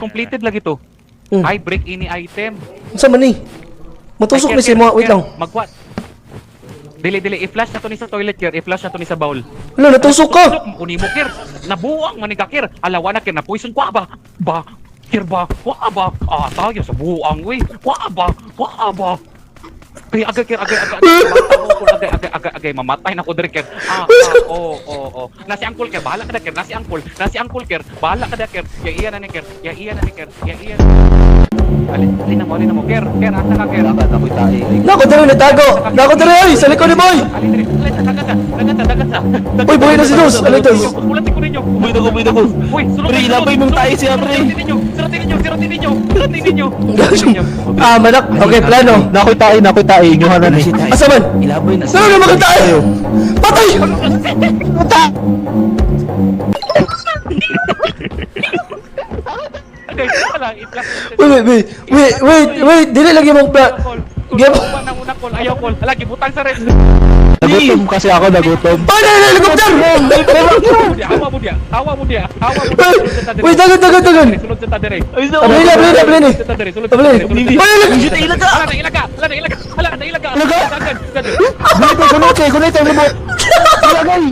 completed lagi to. Ay, break ini item. Unsa man ni? Matusok ni si mo, wait lang. Magwat. Dili, i-flash na to ni sa toilet, Kir. I-flash na to ni sa bowl. Wala, natusok ka! Uni mo, Kir. Nabuang man ni ka, Kir. Alawa na, Kir. Na-poison. Kwa ba? Ba? Kir ba? Kwa ba? Ah, tayo sa buang, we. Kwa ba? Kwa ba? Ay, agay, Kir. Agay. Mamatay na ko, Kir. Oo. Nasi Angkol, Kir. Bahala ka na, Kir. Nasi Angkol, Kir. Bahala ka na, Kir. Iya na ni, Kir. Alin na mo, Kir. Asa ka, Kir? Nako, dali, natago! Nako, dali, ay! Sa likod ni boy! Dagat sa. Uy, buhay na si Dos! Ano ito? Kulati ko ninyo. Bumida ko. Uy, sulod. Pre, ilabay mong tayo siya, pre. Siratin ninyo. Ah, manak! Okay, plano! Nakoy tayo. Inyuhan na ni. Asa man? Ilabay na. Saan na makita tayo? Patay! Okay, wala. I-flash. Wait! Dili lagi mong plan! Game! Ayaw call. Hala, gibutang sa red. Nagutom kasi ako, nagutom. Ay, helicopter! Hawa mo dia. Wait, dagan! Sulod sa tadere. Abli ni! Hala, nailaga. Kunay, lumot. Ilagay.